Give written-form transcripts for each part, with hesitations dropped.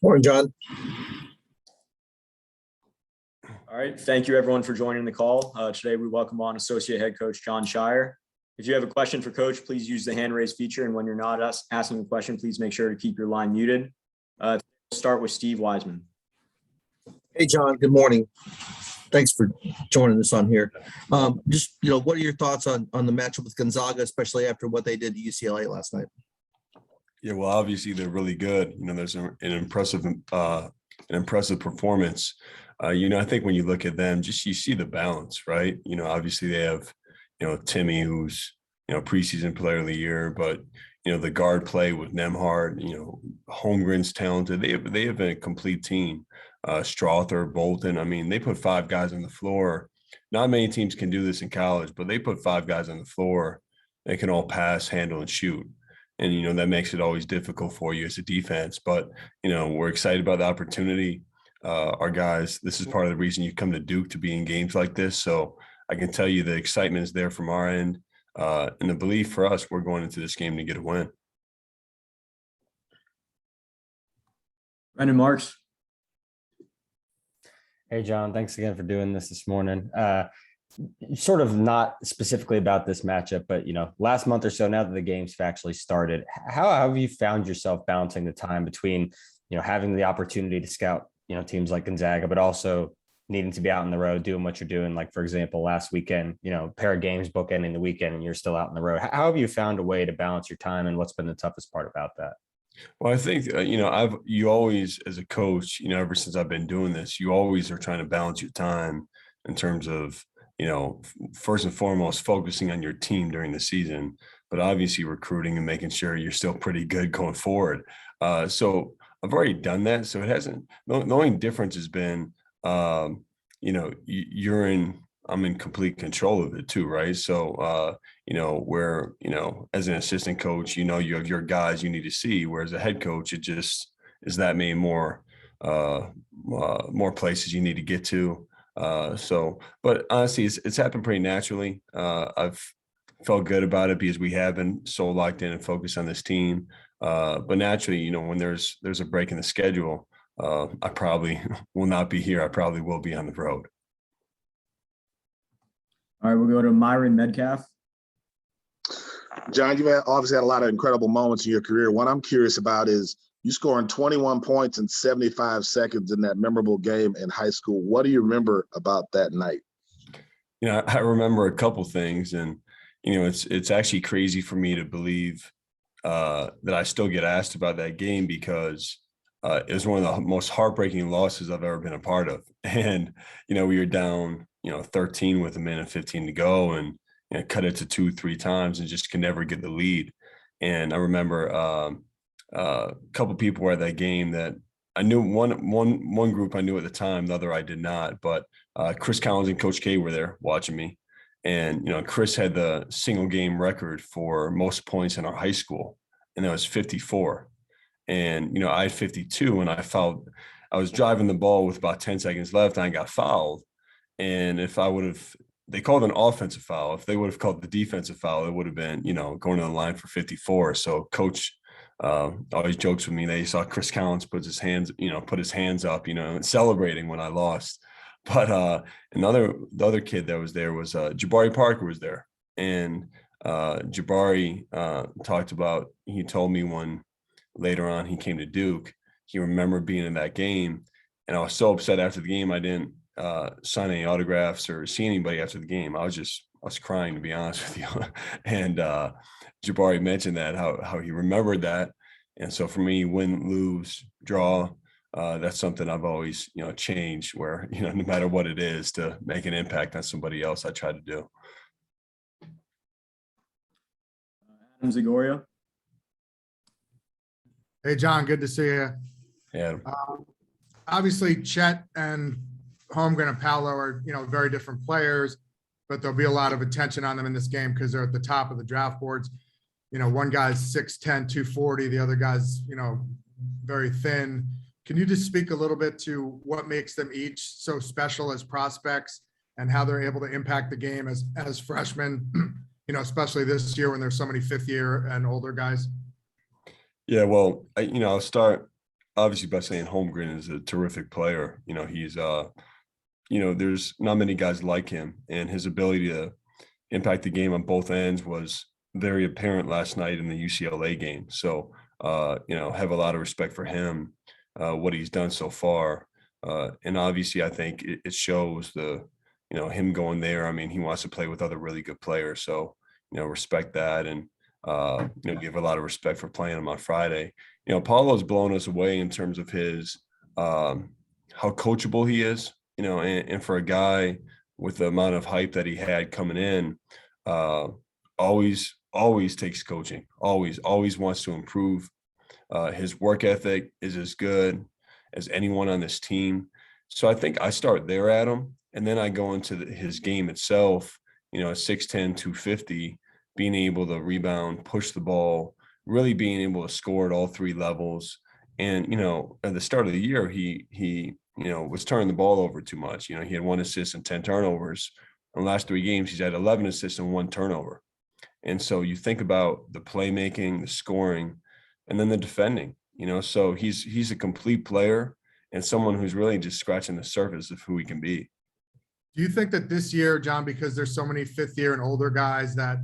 Morning, John. All right. Thank you, everyone, for joining the call. Today, we welcome on Associate Head Coach Jon Scheyer. If you have a question for Coach, please use the hand raise feature. And when you're not asking a question, please make sure to keep your line muted. We'll start with Steve Wiseman. Hey, John. Good morning. Thanks for joining us on here. What are your thoughts on the matchup with Gonzaga, especially after what they did to UCLA last night? Yeah, well, obviously they're really good. There's an impressive performance. I think when you look at them, you see the balance, right? Obviously they have, Timmy, who's, preseason player of the year, but, the guard play with Nemhard, Holmgren's talented. They have a complete team. Strother, Bolton. I mean, they put 5 guys on the floor. Not many teams can do this in college, but they put 5 guys on the floor. They can all pass, handle, and shoot. And, that makes it always difficult for you as a defense. But, we're excited about the opportunity. Our guys, this is part of the reason you come to Duke, to be in games like this. So I can tell you the excitement is there from our end. And the belief for us, we're going into this game to get a win. Brendan Marks. Hey, John, thanks again for doing this morning. Sort of not specifically about this matchup, but, last month or so, now that the game's actually started, how have you found yourself balancing the time between, having the opportunity to scout, teams like Gonzaga, but also needing to be out on the road, doing what you're doing? Like, for example, last weekend, pair of games bookending the weekend and you're still out on the road. How have you found a way to balance your time, and what's been the toughest part about that? Well, I think, you always, as a coach, ever since I've been doing this, you always are trying to balance your time in terms of, first and foremost, focusing on your team during the season, but obviously recruiting and making sure you're still pretty good going forward. So I've already done that. So it hasn't, the only difference has been, I'm in complete control of it too, right? So, where, as an assistant coach, you have your guys you need to see, whereas a head coach, it just is that many more places you need to get to. But honestly, it's happened pretty naturally. I've felt good about it because we have been so locked in and focused on this team. But naturally, when there's a break in the schedule, I probably will not be here. I probably will be on the road. All right, we'll go to Myron Medcalf. John, you've obviously had a lot of incredible moments in your career. What I'm curious about is you scoring 21 points in 75 seconds in that memorable game in high school. What do you remember about that night? I remember a couple things, and it's actually crazy for me to believe that I still get asked about that game, because it was one of the most heartbreaking losses I've ever been a part of. And we were down 13 with 1:15 to go, and cut it to 2-3 times and just can never get the lead. And I remember a couple people were at that game that I knew. One group I knew at the time, the other I did not. But Chris Collins and Coach K were there watching me, and Chris had the single game record for most points in our high school, and that was 54. And I had 52, and I fouled. I was driving the ball with about 10 seconds left, and I got fouled. And if I would have, they called an offensive foul. If they would have called the defensive foul, it would have been, going to the line for 54. So Coach always jokes with me that he saw Chris Collins put his hands up, and celebrating when I lost. But the other kid that was there was Jabari Parker was there. And Jabari talked about, he told me when later on he came to Duke, he remembered being in that game. And I was so upset after the game, I didn't sign any autographs or see anybody after the game. I was crying, to be honest with you. And Jabari mentioned that, how he remembered that. And so for me, win, lose, draw, that's something I've always, changed, where, no matter what it is, to make an impact on somebody else, I try to do. Adam Zagoria. Hey, John, good to see you. Yeah. Obviously, Chet and Holmgren and Paolo are, very different players, but there'll be a lot of attention on them in this game because they're at the top of the draft boards. One guy's 6'10", 240. The other guy's, very thin. Can you just speak a little bit to what makes them each so special as prospects and how they're able to impact the game as freshmen, especially this year when there's so many fifth year and older guys? Yeah, well, I'll start obviously by saying Holmgren is a terrific player. He's there's not many guys like him, and his ability to impact the game on both ends was very apparent last night in the UCLA game. So have a lot of respect for him, what he's done so far. And obviously I think it shows him going there. I mean, he wants to play with other really good players. So, respect that. And, give a lot of respect for playing him on Friday. Paulo's blown us away in terms of his, how coachable he is, and for a guy with the amount of hype that he had coming in, always takes coaching, always wants to improve. His work ethic is as good as anyone on this team. So I think I start there at him, and then I go into his game itself, at 6'10", 250, being able to rebound, push the ball, really being able to score at all three levels. And, at the start of the year, he was turning the ball over too much. He had 1 assist and 10 turnovers. In the last 3 games, he's had 11 assists and 1 turnover. And so you think about the playmaking, the scoring, and then the defending, so he's a complete player and someone who's really just scratching the surface of who he can be. Do you think that this year, John, because there's so many 5th year and older guys that,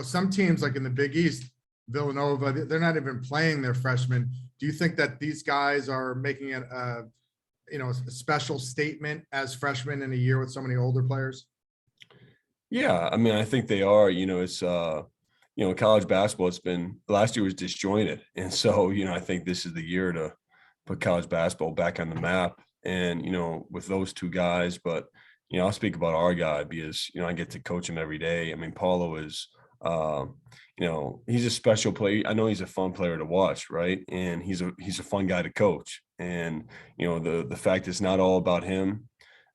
some teams like in the Big East, Villanova, they're not even playing their freshmen. Do you think that these guys are making it a special statement as freshmen in a year with so many older players? Yeah, I mean, I think they are. It's college basketball, last year was disjointed. And so, I think this is the year to put college basketball back on the map. And, with those 2 guys, but, I'll speak about our guy because, I get to coach him every day. I mean, Paulo is, he's a special player. I know he's a fun player to watch, right? And he's a fun guy to coach. And, the fact it's not all about him.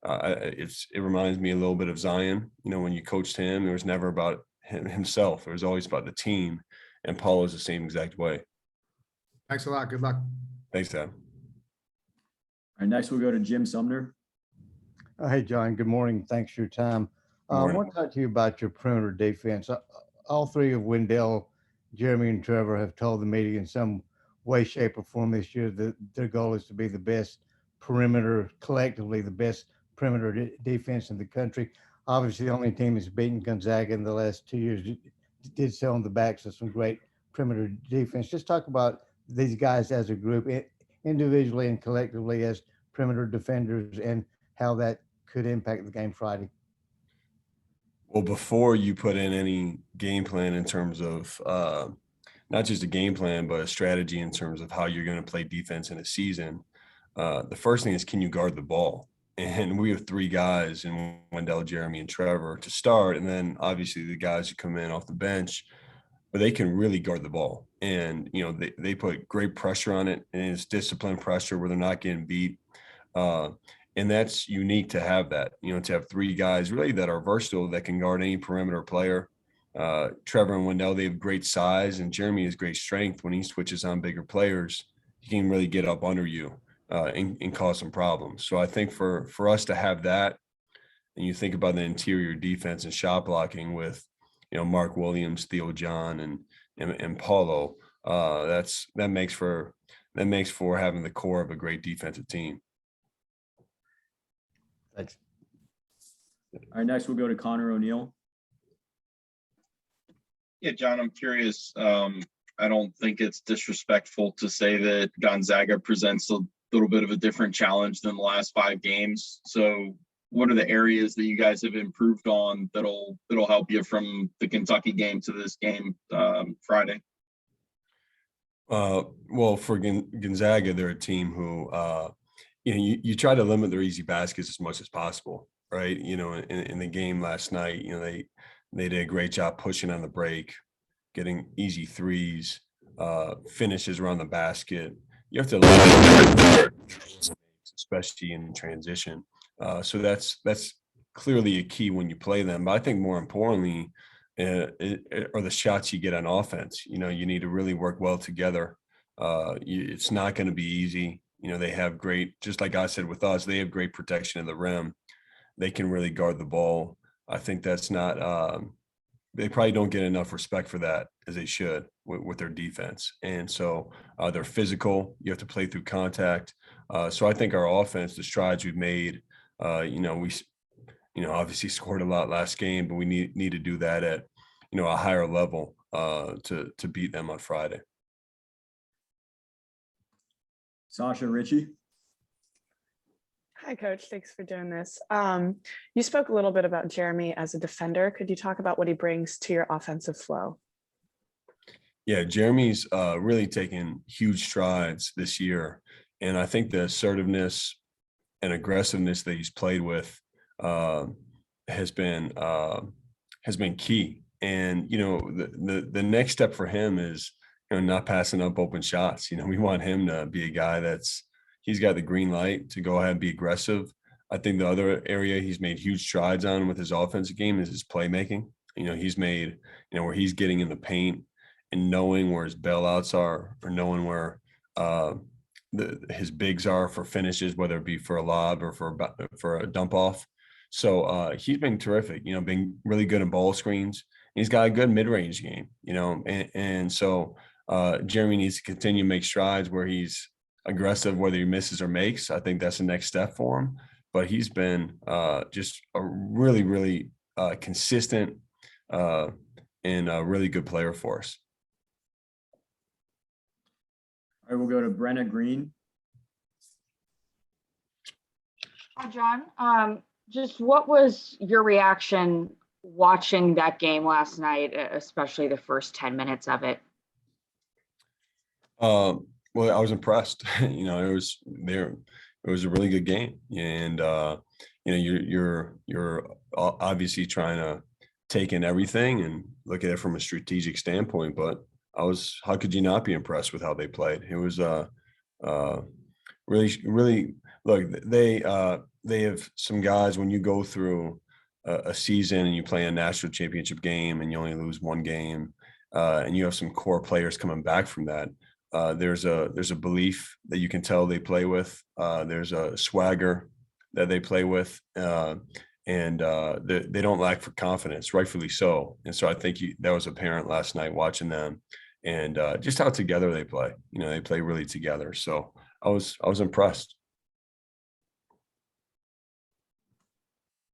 It reminds me a little bit of Zion. When you coached him, it was never about himself. It was always about the team. And Paulo's the same exact way. Thanks a lot. Good luck. Thanks, Dad. All right, next we'll go to Jim Sumner. Hey, John. Good morning. Thanks for your time. I want to talk to you about your perimeter defense. All 3 of Wendell, Jeremy, and Trevor have told the media in some way, shape, or form this year that their goal is to be the best perimeter, collectively the best perimeter defense in the country. Obviously, the only team that's beaten Gonzaga in the last 2 years did so on the backs of some great perimeter defense. Just talk about these guys as a group, individually and collectively as perimeter defenders, and how that could impact the game Friday. Well, before you put in any game plan in terms of not just a game plan, but a strategy in terms of how you're going to play defense in a season, the first thing is, can you guard the ball? And we have 3 guys in Wendell, Jeremy, and Trevor to start. And then obviously the guys who come in off the bench, but they can really guard the ball. And, they put great pressure on it, and it's disciplined pressure where they're not getting beat. And that's unique to have that, to have 3 guys really that are versatile, that can guard any perimeter player. Trevor and Wendell, they have great size, and Jeremy has great strength. When he switches on bigger players, he can really get up under you and cause some problems. So I think for us to have that, and you think about the interior defense and shot blocking with, Mark Williams, Theo John, and Paulo, that makes for having the core of a great defensive team. Thanks. All right, next we'll go to Connor O'Neill. Yeah, John, I'm curious. I don't think it's disrespectful to say that Gonzaga presents a little bit of a different challenge than the last 5 games. So what are the areas that you guys have improved on that'll help you from the Kentucky game to this game Friday? Well, for Gonzaga, they're a team who, you try to limit their easy baskets as much as possible, right? In the game last night, they did a great job pushing on the break, getting easy threes, finishes around the basket. You have to, especially in transition. So that's clearly a key when you play them. But I think more importantly, are the shots you get on offense. You need to really work well together. It's not going to be easy. They have great, just like I said with us, they have great protection of the rim. They can really guard the ball. I think that's not, they probably don't get enough respect for that as they should with their defense. And so they're physical. You have to play through contact. So I think our offense, the strides we've made, we obviously scored a lot last game, but we need to do that at, a higher level to beat them on Friday. Sasha Ritchie. Hi, Coach. Thanks for doing this. You spoke a little bit about Jeremy as a defender. Could you talk about what he brings to your offensive flow? Yeah, Jeremy's really taken huge strides this year. And I think the assertiveness and aggressiveness that he's played with has been key. And, the next step for him is, not passing up open shots. We want him to be a guy he's got the green light to go ahead and be aggressive. I think the other area he's made huge strides on with his offensive game is his playmaking. He's made, where he's getting in the paint and knowing where his bailouts are, or knowing where his bigs are for finishes, whether it be for a lob or for a dump off. So he's been terrific, being really good in ball screens. He's got a good mid-range game, and so Jeremy needs to continue to make strides where he's aggressive, whether he misses or makes. I think that's the next step for him. But he's been just a really, really consistent and a really good player for us. All right, we'll go to Brenna Green. Hi, John. Just what was your reaction watching that game last night, especially the first 10 minutes of it? Well, I was impressed. It was a really good game, and you're obviously trying to take in everything and look at it from a strategic standpoint. But how could you not be impressed with how they played? It was really look. They have some guys, when you go through a season and you play a national championship game and you only lose one game, and you have some core players coming back from that. There's a belief that you can tell they play with. There's a swagger that they play with, and they don't lack for confidence, rightfully so. And so I think that was apparent last night watching them, and just how together they play. They play really together. So I was impressed.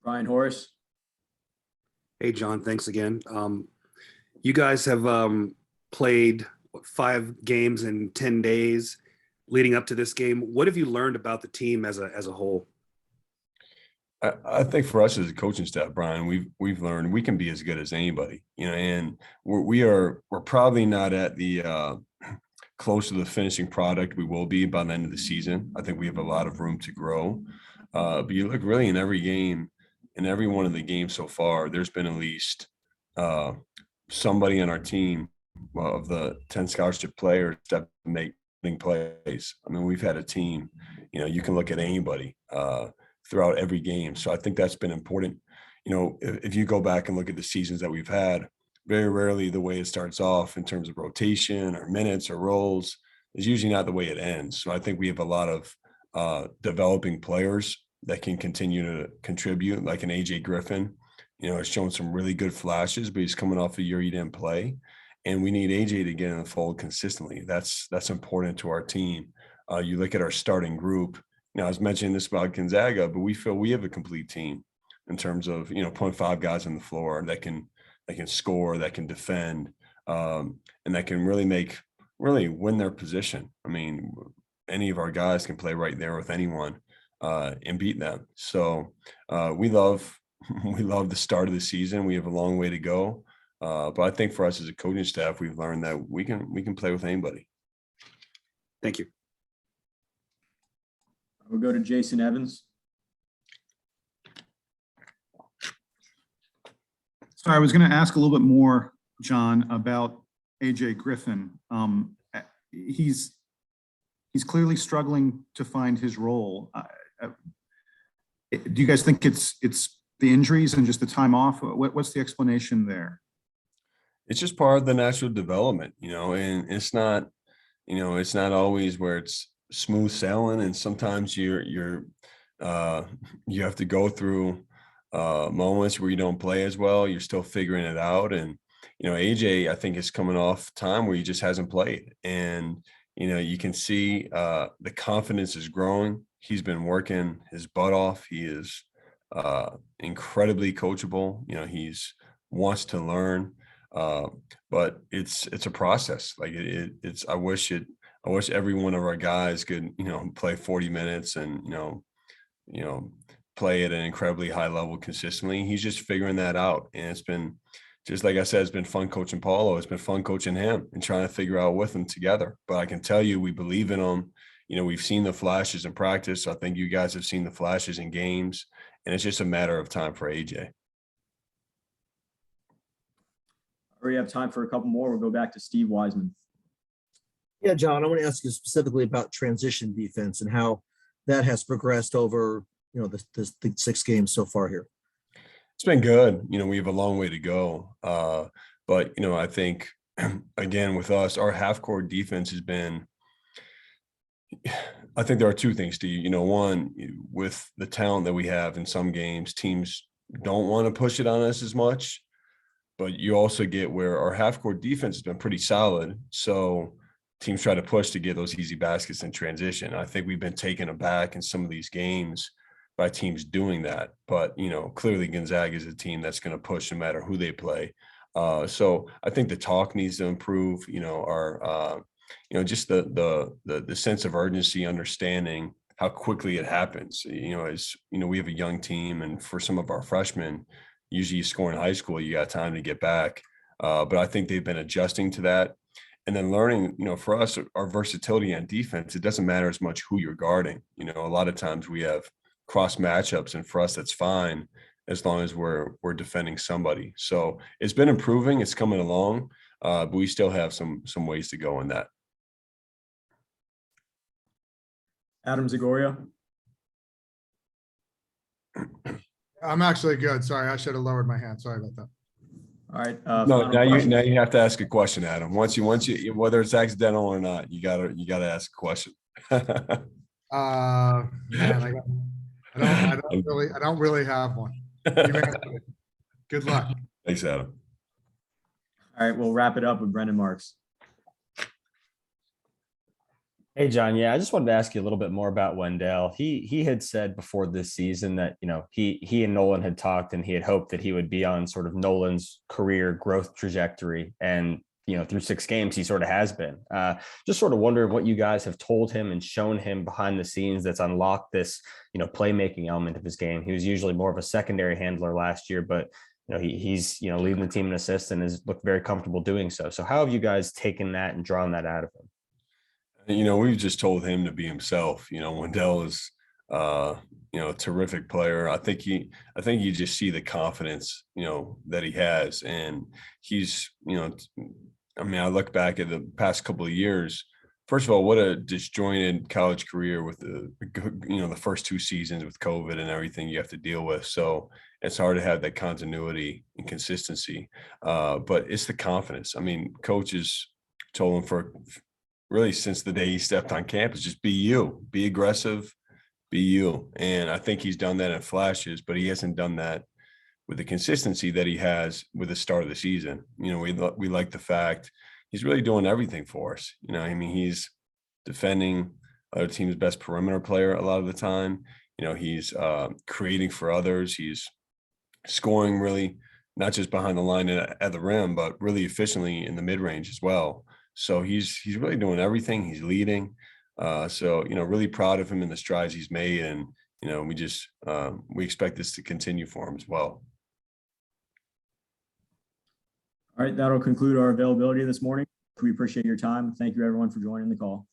Brian Horace. Hey, John, thanks again. You guys have played 5 games in 10 days leading up to this game. What have you learned about the team as a whole? I think for us as a coaching staff, Brian, we've learned we can be as good as anybody, and we're probably not at the close to the finishing product we will be by the end of the season. I think we have a lot of room to grow. But you look really in every game, in every one of the games so far, there's been at least somebody on our team of the 10 scholarship players that make plays. I mean, we've had a team, you can look at anybody throughout every game. So I think that's been important. If you go back and look at the seasons that we've had, very rarely the way it starts off in terms of rotation or minutes or roles is usually not the way it ends. So I think we have a lot of developing players that can continue to contribute, like an AJ Griffin, has shown some really good flashes, but he's coming off a year he didn't play. And we need AJ to get in the fold consistently. That's important to our team. You look at our starting group. Now, I was mentioning this about Gonzaga, but we feel we have a complete team in terms of, putting 5 guys on the floor that can score, that can defend, and that can really win their position. I mean, any of our guys can play right there with anyone and beat them. So we love the start of the season. We have a long way to go. But I think for us as a coaching staff, we've learned that we can play with anybody. Thank you. We'll go to Jason Evans. So I was going to ask a little bit more, John, about AJ Griffin. He's clearly struggling to find his role. Do you guys think it's the injuries and just the time off? What's the explanation there? It's just part of the natural development, and it's not always where it's smooth sailing. And sometimes you have to go through moments where you don't play as well. You're still figuring it out. And AJ, I think, is coming off time where he just hasn't played. And, you can see the confidence is growing. He's been working his butt off. He is incredibly coachable. He's wants to learn, but it's a process. Like it's. I wish every one of our guys could play 40 minutes and play at an incredibly high level consistently. He's just figuring that out, and it's been, just like I said, it's been fun coaching Paulo. It's been fun coaching him and trying to figure out with him together. But I can tell you, we believe in him. We've seen the flashes in practice. I think you guys have seen the flashes in games, and it's just a matter of time for AJ. We have time for a couple more. We'll go back to Steve Wiseman. Yeah, John, I want to ask you specifically about transition defense and how that has progressed over, the 6 games so far here. It's been good. We have a long way to go. But, I think, again, with us, our half-court defense has been, I think there are 2 things, Steve. One, with the talent that we have in some games, teams don't want to push it on us as much. But you also get where our half-court defense has been pretty solid. So teams try to push to get those easy baskets in transition. I think we've been taken aback in some of these games by teams doing that. But, clearly Gonzaga is a team that's going to push no matter who they play. So I think the talk needs to improve, just the sense of urgency, understanding how quickly it happens. As we have a young team, and for some of our freshmen, usually you score in high school, you got time to get back. But I think they've been adjusting to that. And then learning, for us, our versatility on defense, it doesn't matter as much who you're guarding. A lot of times we have cross matchups, and for us, that's fine as long as we're defending somebody. So it's been improving. It's coming along, but we still have some ways to go in that. Adam Zagoria. I'm actually good. Sorry, I should have lowered my hand. Sorry about that. All right. No, now you have to ask a question, Adam. Once you, whether it's accidental or not, you gotta ask a question. Man, I don't really have one. Good luck. Thanks, Adam. All right, we'll wrap it up with Brendan Marks. Hey, John. Yeah, I just wanted to ask you a little bit more about Wendell. He had said before this season that, he and Nolan had talked, and he had hoped that he would be on sort of Nolan's career growth trajectory. And, through 6 games, he sort of has been. Just sort of wondering what you guys have told him and shown him behind the scenes that's unlocked this, playmaking element of his game. He was usually more of a secondary handler last year, but, he's, leading the team in assists and has looked very comfortable doing so. So how have you guys taken that and drawn that out of him? We've just told him to be himself. Wendell is, a terrific player. I think you just see the confidence, that he has, and he's, I look back at the past couple of years. First of all, what a disjointed college career with the first 2 seasons with COVID and everything you have to deal with. So it's hard to have that continuity and consistency. But it's the confidence. Coaches told him for really since the day he stepped on campus, just be you, be aggressive, be you. And I think he's done that in flashes, but he hasn't done that with the consistency that he has with the start of the season. We like the fact he's really doing everything for us. He's defending other team's best perimeter player a lot of the time. He's creating for others. He's scoring really not just behind the line at the rim, but really efficiently in the mid-range as well. So he's really doing everything. He's leading. So really proud of him in the strides he's made, and we expect this to continue for him as well. All right, that'll conclude our availability this morning. We appreciate your time. Thank you, everyone, for joining the call.